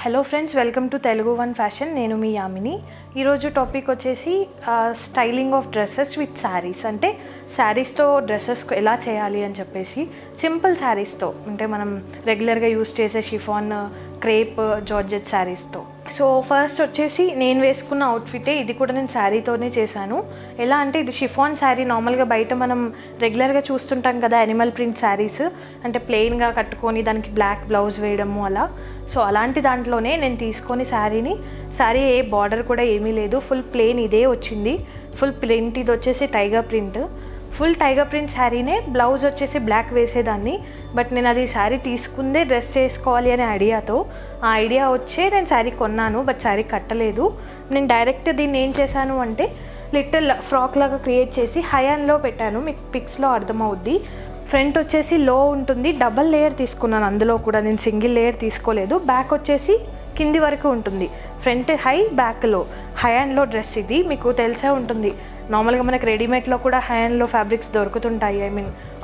Hello friends, welcome to Telugu one fashion. నేను మీ యామిని. ఈరోజు topic వచ్చేసి styling of dresses with saris. అంటే శారీస్తో డ్రెస్సెస్ ఎలా చేయాలి అని చెప్పేసి, సింపుల్ శారీస్తో, అంటే మనం రెగ్యులర్గా యూస్ చేసే షిఫాన్, క్రేప్, జార్జెట్ శారీస్తో. సో ఫస్ట్ వచ్చేసి నేను వేసుకున్న అవుట్ఫిటే ఇది. కూడా నేను శారీతోనే చేశాను. ఎలా అంటే ఇది షిఫాన్ శారీ. నార్మల్గా బయట మనం రెగ్యులర్గా చూస్తుంటాం కదా యానిమల్ ప్రింట్ శారీస్, అంటే ప్లెయిన్గా కట్టుకొని దానికి బ్లాక్ బ్లౌజ్ వేయడము అలా. సో అలాంటి దాంట్లోనే నేను తీసుకొని శారీ ఏ బార్డర్ కూడా ఏమీ లేదు, ఫుల్ ప్లెయిన్ ఇదే వచ్చింది. ఫుల్ ప్రింట్ ఇది వచ్చేసి tiger print, full tiger print శారీనే. బ్లౌజ్ వచ్చేసి బ్లాక్ వేసేదాన్ని, బట్ నేను అది శారీ తీసుకుందే డ్రెస్ చేసుకోవాలి అనే ఐడియాతో. ఆ ఐడియా వచ్చే నేను శారీ కొన్నాను, బట్ శారీ కట్టలేదు. నేను డైరెక్ట్ దీన్ని ఏం చేశాను అంటే లిటిల్ ఫ్రాక్ లాగా క్రియేట్ చేసి హై అండ్లో పెట్టాను. మీకు పిక్స్లో అర్థమవుద్ది. ఫ్రంట్ వచ్చేసి లో ఉంటుంది, డబల్ లేయర్ తీసుకున్నాను. అందులో కూడా నేను సింగిల్ లేయర్ తీసుకోలేదు. బ్యాక్ వచ్చేసి కింది వరకు ఉంటుంది. ఫ్రంట్ హై, బ్యాక్ లో. హై అండ్లో డ్రెస్ ఇది. మీకు తెలిసే ఉంటుంది, నార్మల్గా మనకు రెడీమేడ్లో కూడా హై అండ్లో ఫ్యాబ్రిక్స్ దొరుకుతుంటాయి.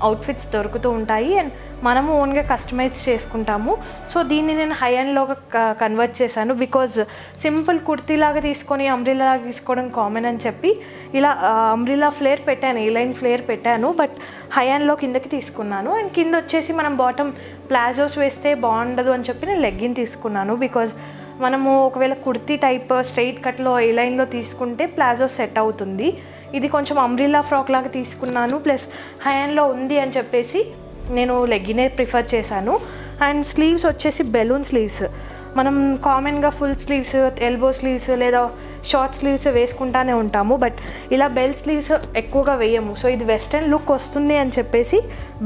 అవుట్ఫిట్స్ దొరుకుతూ ఉంటాయి, అండ్ మనము ఓన్గా కస్టమైజ్ చేసుకుంటాము. సో దీన్ని నేను హై అండ్లోగా కన్వర్ట్ చేశాను. బికాజ్ సింపుల్ కుర్తీలాగా తీసుకొని అంబ్రిల్లా లాగా తీసుకోవడం కామన్ అని చెప్పి ఇలా అంబ్రిల్లా ఫ్లేర్ పెట్టాను, ఏ లైన్ ఫ్లేర్ పెట్టాను, బట్ హై అండ్లో కిందకి తీసుకున్నాను. అండ్ కింద వచ్చేసి మనం బాటమ్ ప్లాజోస్ వేస్తే బాగుండదు అని చెప్పి నేను లెగ్గిన్ తీసుకున్నాను. బికాజ్ మనము ఒకవేళ కుర్తీ టైప్ స్ట్రైట్ కట్లో ఏ లైన్లో తీసుకుంటే ప్లాజో సెట్ అవుతుంది. ఇది కొంచెం అంబ్రిల్లా ఫ్రాక్ లాగా తీసుకున్నాను, ప్లస్ హై హ్యాండ్లో ఉంది అని చెప్పేసి నేను లెగ్గినే ప్రిఫర్ చేశాను. అండ్ స్లీవ్స్ వచ్చేసి బెలూన్ స్లీవ్స్. మనం కామన్గా ఫుల్ స్లీవ్స్, ఎల్బో స్లీవ్స్ లేదా షార్ట్ స్లీవ్స్ వేసుకుంటానే ఉంటాము, బట్ ఇలా బెల్ స్లీవ్స్ ఎక్కువగా వేయము. సో ఇది వెస్ట్రన్ లుక్ వస్తుంది అని చెప్పేసి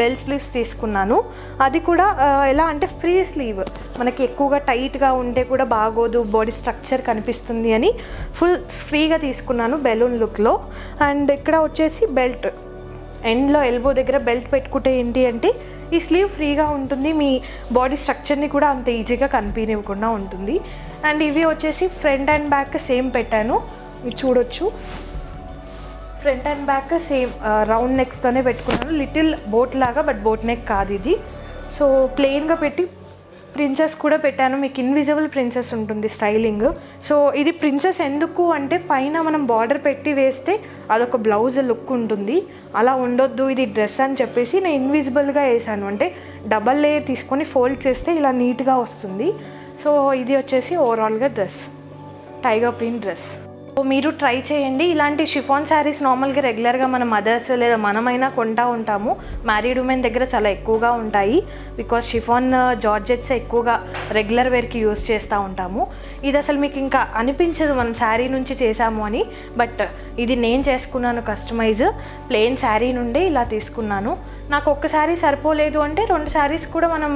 బెల్ స్లీవ్స్ తీసుకున్నాను. అది కూడా ఎలా అంటే ఫ్రీ స్లీవ్, మనకి ఎక్కువగా టైట్గా ఉంటే కూడా బాగోదు, బాడీ స్ట్రక్చర్ కనిపిస్తుంది అని ఫుల్ ఫ్రీగా తీసుకున్నాను బెలూన్ లుక్లో. అండ్ ఇక్కడ వచ్చేసి బెల్ట్ ఎండ్లో ఎల్బో దగ్గర బెల్ట్ పెట్టుకుంటే ఏంటి అంటే ఈ స్లీవ్ ఫ్రీగా ఉంటుంది, మీ బాడీ స్ట్రక్చర్ని కూడా అంత ఈజీగా కనిపించకుండా ఉంటుంది. అండ్ ఇవి వచ్చేసి ఫ్రంట్ అండ్ బ్యాక్ సేమ్ పెట్టాను, మీరు చూడొచ్చు. Front and back same round నెక్స్తోనే పెట్టుకున్నాను. లిటిల్ బోట్ లాగా, బట్ బోట్ నెక్ కాదు ఇది. సో ప్లెయిన్గా పెట్టి ప్రిన్సెస్ కూడా పెట్టాను. మీకు ఇన్విజిబుల్ ప్రిన్సెస్ ఉంటుంది స్టైలింగ్. సో ఇది ప్రిన్సెస్ ఎందుకు అంటే పైన మనం బార్డర్ పెట్టి వేస్తే అదొక బ్లౌజ్ లుక్ ఉంటుంది, అలా ఉండొద్దు ఇది డ్రెస్ అని చెప్పేసి నేను ఇన్విజిబుల్గా వేసాను. అంటే డబల్ లేయర్ తీసుకొని ఫోల్డ్ చేస్తే ఇలా నీట్గా వస్తుంది. సో ఇది వచ్చేసి ఓవరాల్గా dress, tiger print dress. So మీరు ట్రై చేయండి. ఇలాంటి షిఫాన్ శారీస్ నార్మల్గా రెగ్యులర్గా మన మదర్స్ లేదా మనమైనా కొంటా ఉంటాము. మ్యారీడ్ ఉమెన్ దగ్గర చాలా ఎక్కువగా ఉంటాయి, బికాస్ షిఫాన్ జార్జెట్స్ ఎక్కువగా రెగ్యులర్ వేర్కి యూస్ చేస్తూ ఉంటాము. ఇది అసలు మీకు ఇంకా అనిపించదు మనం శారీ నుంచి చేసాము అని, బట్ ఇది నేను చేసుకున్నాను కస్టమైజ్. ప్లెయిన్ శారీ నుండి ఇలా తీసుకున్నాను. నాకు ఒక్క శారీ సరిపోలేదు అంటే 2 శారీస్ కూడా మనం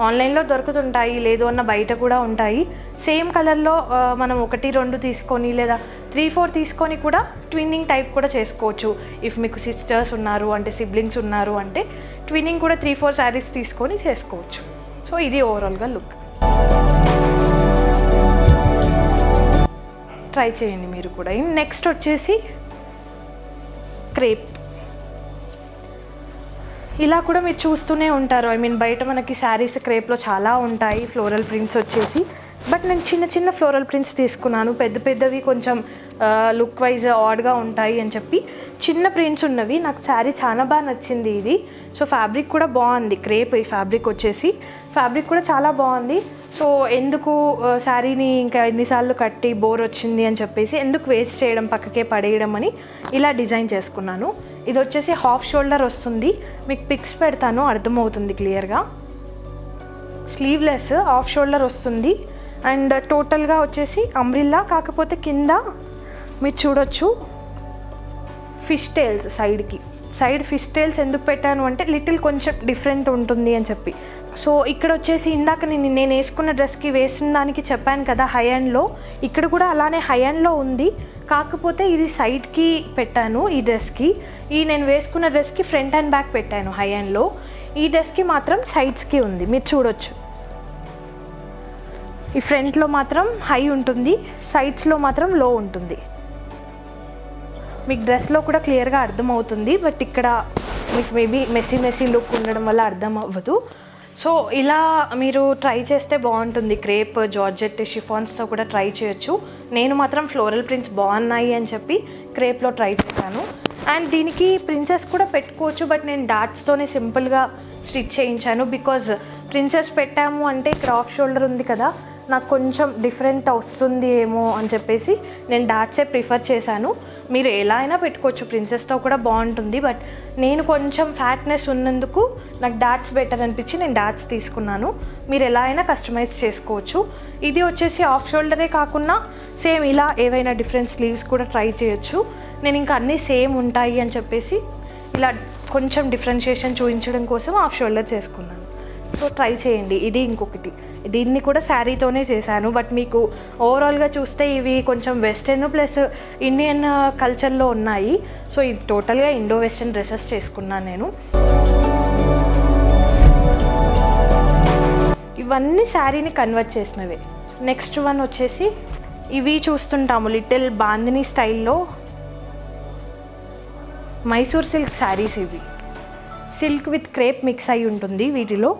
ఆన్లైన్లో దొరుకుతుంటాయి, లేదు అన్న బయట కూడా ఉంటాయి. సేమ్ కలర్లో మనం 1-2 తీసుకొని లేదా 3-4 తీసుకొని కూడా ట్విన్నింగ్ టైప్ కూడా చేసుకోవచ్చు. ఇఫ్ మీకు సిస్టర్స్ ఉన్నారు అంటే, సిబ్లింగ్స్ ఉన్నారు అంటే ట్విన్నింగ్ కూడా 3-4 శారీస్ తీసుకొని చేసుకోవచ్చు. సో ఇది ఓవరాల్గా లుక్. ట్రై చేయండి మీరు కూడా. నెక్స్ట్ వచ్చేసి క్రేప్. ఇలా కూడా మీరు చూస్తూనే ఉంటారు. బయట మనకి శారీస్ క్రేప్లో చాలా ఉంటాయి, ఫ్లోరల్ ప్రింట్స్ వచ్చేసి. బట్ నేను చిన్న చిన్న ఫ్లోరల్ ప్రింట్స్ తీసుకున్నాను. పెద్ద పెద్దవి కొంచెం లుక్ వైజ్ ఆడ్గా ఉంటాయి అని చెప్పి చిన్న ప్రింట్స్ ఉన్నవి. నాకు శారీ చాలా బాగా నచ్చింది ఇది. సో ఫ్యాబ్రిక్ కూడా బాగుంది. క్రేప్ ఈ ఫ్యాబ్రిక్ వచ్చేసి, ఫ్యాబ్రిక్ కూడా చాలా బాగుంది. సో ఎందుకు శారీని ఇంకా ఎన్నిసార్లు కట్టి బోర్ వచ్చింది అని చెప్పేసి ఎందుకు వేస్ట్ చేయడం, పక్కకే పడేయడం అని ఇలా డిజైన్ చేసుకున్నాను. ఇది వచ్చేసి హాఫ్ షోల్డర్ వస్తుంది, మీకు పిక్స్ పెడతాను అర్థమవుతుంది క్లియర్గా. స్లీవ్లెస్ హాఫ్ షోల్డర్ వస్తుంది. అండ్ టోటల్గా వచ్చేసి అంబ్రిల్లా, కాకపోతే కింద మీరు చూడొచ్చు fish tiles side fish tiles ఎందుకు పెట్టాను అంటే లిటిల్ కొంచెం డిఫరెంట్ ఉంటుంది అని చెప్పి. సో ఇక్కడ వచ్చేసి ఇందాక నేను వేసుకున్న డ్రెస్కి వేసిన దానికి చెప్పాను కదా హై హ్యాండ్లో, ఇక్కడ కూడా అలానే హై హ్యాండ్లో ఉంది, కాకపోతే ఇది సైడ్కి పెట్టాను ఈ డ్రెస్కి. ఈ నేను వేసుకున్న డ్రెస్కి ఫ్రంట్ అండ్ బ్యాక్ పెట్టాను హై హ్యాండ్లో, ఈ డ్రెస్కి మాత్రం సైడ్స్కి ఉంది, మీరు చూడొచ్చు. ఈ ఫ్రంట్లో మాత్రం హై ఉంటుంది, సైడ్స్లో మాత్రం లో ఉంటుంది. మీకు డ్రెస్లో కూడా క్లియర్గా అర్థమవుతుంది, బట్ ఇక్కడ మీకు మేబీ మెస్సీ లుక్ ఉండడం వల్ల అర్థం అవ్వదు. సో ఇలా మీరు ట్రై చేస్తే బాగుంటుంది. క్రేప్, జార్జెట్, షిఫాన్స్తో కూడా ట్రై చేయొచ్చు. నేను మాత్రం ఫ్లోరల్ ప్రింట్స్ బాగున్నాయి అని చెప్పి క్రేప్లో ట్రై చేశాను. అండ్ దీనికి ప్రిన్సెస్ కూడా పెట్టుకోవచ్చు, బట్ నేను డాట్స్తోనే సింపుల్గా స్టిచ్ చేయించాను. బికాజ్ ప్రిన్సెస్ పెట్టాము అంటే ఇక్కడ ఆఫ్ షోల్డర్ ఉంది కదా, నాకు కొంచెం డిఫరెంట్ వస్తుంది ఏమో అని చెప్పేసి నేను డాట్సే ప్రిఫర్ చేశాను. మీరు ఎలా అయినా పెట్టుకోవచ్చు, ప్రిన్సెస్తో కూడా బాగుంటుంది. బట్ నేను కొంచెం ఫ్యాట్నెస్ ఉన్నందుకు నాకు డాట్స్ బెటర్ అనిపించి నేను డాట్స్ తీసుకున్నాను. మీరు ఎలా అయినా కస్టమైజ్ చేసుకోవచ్చు. ఇది వచ్చేసి ఆఫ్ షోల్డరే కాకుండా సేమ్ ఇలా ఏవైనా డిఫరెంట్ స్లీవ్స్ కూడా ట్రై చేయొచ్చు. నేను ఇంకా అన్నీ సేమ్ ఉంటాయి అని చెప్పేసి ఇలా కొంచెం డిఫరెన్షియేషన్ చూపించడం కోసం ఆఫ్ షోల్డర్ చేసుకున్నాను. సో ట్రై చేయండి. ఇది ఇంకొకటి, దీన్ని కూడా శారీతోనే చేశాను. బట్ మీకు ఓవరాల్గా చూస్తే ఇవి కొంచెం వెస్టర్న్ ప్లస్ ఇండియన్ కల్చర్లో ఉన్నాయి. సో ఇది టోటల్గా ఇండో వెస్టర్న్ డ్రెస్సెస్ చేసుకున్నాను నేను. ఇవన్నీ శారీని కన్వర్ట్ చేసినవే. నెక్స్ట్ వన్ వచ్చేసి ఇవి చూస్తుంటాము, లిటిల్ బాందిని స్టైల్లో మైసూర్ సిల్క్ శారీస్. ఇవి సిల్క్ విత్ క్రేప్ మిక్స్ అయి ఉంటుంది వీటిలో.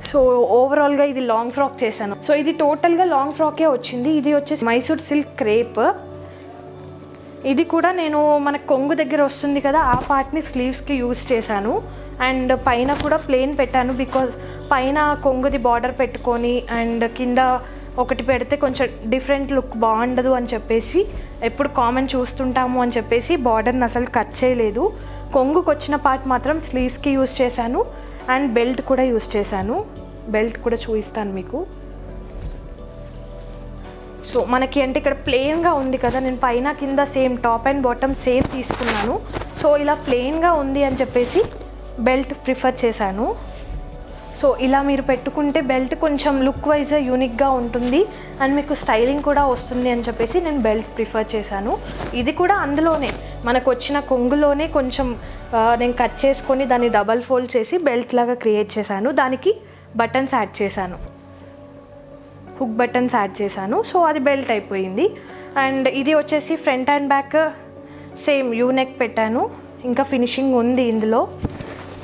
సో ఓవరాల్గా ఇది లాంగ్ ఫ్రాక్ చేశాను. సో ఇది టోటల్గా లాంగ్ ఫ్రాకే వచ్చింది. ఇది వచ్చేసి మైసూర్ సిల్క్ క్రేప్. ఇది కూడా నేను మన కొంగు దగ్గర వస్తుంది కదా, ఆ పార్ట్ని స్లీవ్స్కి యూజ్ చేశాను. అండ్ పైన కూడా ప్లెయిన్ పెట్టాను. బికాజ్ పైన కొంగుది బార్డర్ పెట్టుకొని అండ్ కింద ఒకటి పెడితే కొంచెం డిఫరెంట్ లుక్ బాగుండదు అని చెప్పేసి, ఎప్పుడు కామన్ చూస్తుంటాము అని చెప్పేసి బార్డర్ని అసలు కట్ చేయలేదు. కొంగుకు వచ్చిన పార్ట్ మాత్రం స్లీవ్స్కి యూజ్ చేశాను. అండ్ బెల్ట్ కూడా యూజ్ చేశాను. బెల్ట్ కూడా చూపిస్తాను మీకు. సో మనకి అంటే ఇక్కడ ప్లెయిన్గా ఉంది కదా, నేను పైన కింద same top and bottom same తీసుకున్నాను. సో ఇలా ప్లెయిన్గా ఉంది అని చెప్పేసి బెల్ట్ ప్రిఫర్ చేశాను. సో ఇలా మీరు పెట్టుకుంటే బెల్ట్ కొంచెం లుక్ వైజ్ యూనిక్గా ఉంటుంది అండ్ మీకు స్టైలింగ్ కూడా వస్తుంది అని చెప్పేసి నేను బెల్ట్ ప్రిఫర్ చేశాను. ఇది కూడా అందులోనే మనకు వచ్చిన కొంగులోనే కొంచెం నేను కట్ చేసుకొని దాన్ని డబల్ ఫోల్డ్ చేసి బెల్ట్ లాగా క్రియేట్ చేశాను. దానికి బటన్స్ యాడ్ చేశాను, హుక్ బటన్స్ యాడ్ చేశాను. సో అది బెల్ట్ అయిపోయింది. అండ్ ఇది వచ్చేసి front and back same U neck పెట్టాను, ఇంకా ఫినిషింగ్ ఉంది ఇందులో.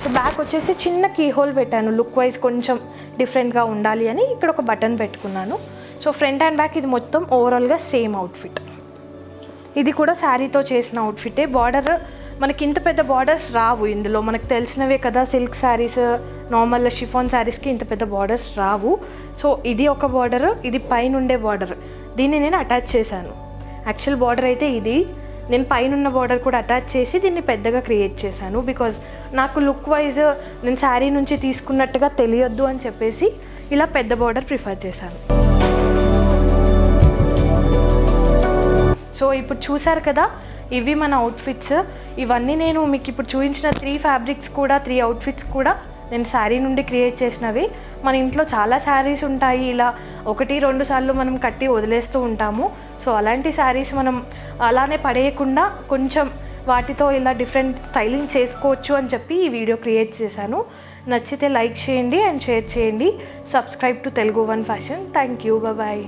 సో బ్యాక్ వచ్చేసి చిన్న కీ హోల్ పెట్టాను, లుక్ వైజ్ కొంచెం డిఫరెంట్గా ఉండాలి అని ఇక్కడ ఒక బటన్ పెట్టుకున్నాను. సో ఫ్రంట్ అండ్ బ్యాక్ ఇది మొత్తం ఓవరాల్గా సేమ్ అవుట్ఫిట్. ఇది కూడా శారీతో చేసిన అవుట్ఫిటే. బార్డర్ మనకి ఇంత పెద్ద బార్డర్స్ రావు ఇందులో, మనకు తెలిసినవే కదా, సిల్క్ శారీస్ నార్మల్ షిఫాన్ శారీస్కి ఇంత పెద్ద బార్డర్స్ రావు. సో ఇది ఒక బార్డర్, ఇది పైన ఉండే బార్డర్, దీన్ని నేను అటాచ్ చేశాను. యాక్చువల్ బార్డర్ అయితే ఇది, నేను పైన బార్డర్ కూడా అటాచ్ చేసి దీన్ని పెద్దగా క్రియేట్ చేశాను. బికాజ్ నాకు లుక్ వైజ్ నేను శారీ నుంచి తీసుకున్నట్టుగా తెలియొద్దు అని చెప్పేసి ఇలా పెద్ద బార్డర్ ప్రిఫర్ చేశాను. సో ఇప్పుడు చూసారు కదా, ఇవి మన అవుట్ఫిట్స్. ఇవన్నీ నేను మీకు ఇప్పుడు చూపించిన 3 ఫ్యాబ్రిక్స్ కూడా 3 అవుట్ఫిట్స్ కూడా నేను శారీ నుండి క్రియేట్ చేసినవి. మన ఇంట్లో చాలా శారీస్ ఉంటాయి, ఇలా 1-2 సార్లు మనం కట్టి వదిలేస్తూ ఉంటాము. సో అలాంటి శారీస్ మనం అలానే పడేయకుండా కొంచెం వాటితో ఇలా డిఫరెంట్ స్టైలింగ్ చేసుకోవచ్చు అని చెప్పి ఈ వీడియో క్రియేట్ చేశాను. నచ్చితే లైక్ చేయండి అండ్ షేర్ చేయండి. Subscribe to Telugu one fashion. Thank you, bye.